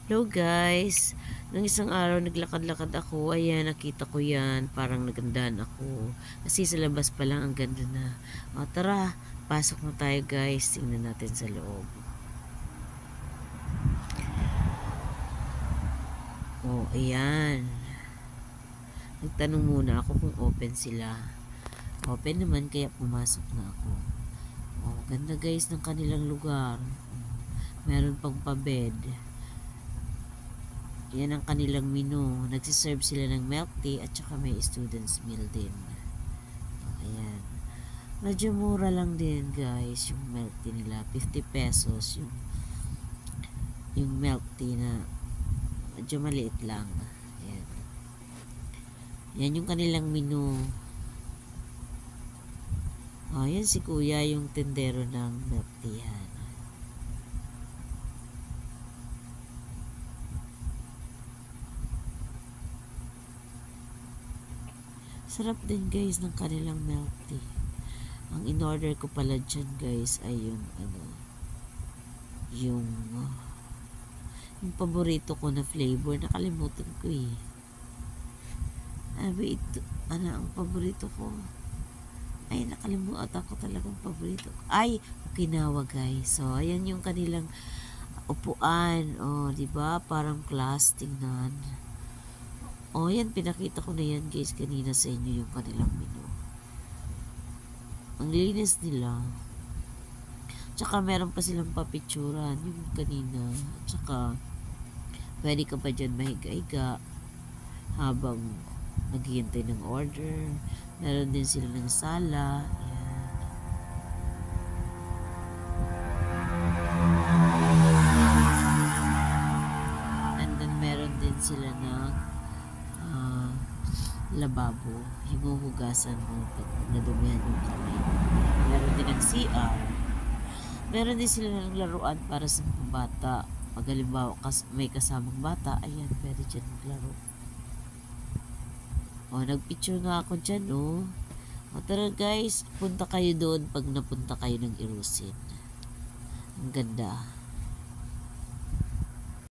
Hello guys, nung isang araw naglakad-lakad ako, ayan nakita ko yan, parang nagandahan ako. Kasi sa labas pa lang ang ganda na. O tara, pasok na tayo guys, tingnan natin sa loob. O ayan, nagtanong muna ako kung open sila. Open naman kaya pumasok na ako. O ganda guys ng kanilang lugar. Meron pang pa-bed. Yan ang kanilang menu. Nagsiserve sila ng milk tea at saka may student's meal din. Ayan. Medyo mura lang din guys yung milk tea nila. 50 pesos yung milk tea na medyo maliit lang. Ayan. Yan yung kanilang menu. Yan si kuya yung tendero ng milk tea. Yan. Sarap din guys ng kanilang milk tea. Ang in-order ko pala dyan guys ay yung paborito ko na flavor. Nakalimutan ko eh. Ito, ang paborito ko? Ay, nakalimutan ko talagang paborito ko. Ay, Okinawa guys. So, ayan yung kanilang upuan. Diba? Parang class, tingnan. Yan, pinakita ko na yan guys kanina sa inyo yung kanilang menu. Ang linis nila. Tsaka meron pa silang papicturan yung kanina. Tsaka pwede ka pa dyan mahiga-higa habang naghihintay ng order. Meron din sila ng sala. Ayan. And then meron din sila ng lababo. Hinuhugasan mo pag nadumihan yung kamay. Meron din ng CR. Meron din sila ng laruan para sa mga bata. Pag halimbawa may kasamang bata, ayan, pwede dyan maglaro. Nagpicture nga ako dyan, tara guys, punta kayo doon pag napunta kayo ng Irusin. Ang ganda.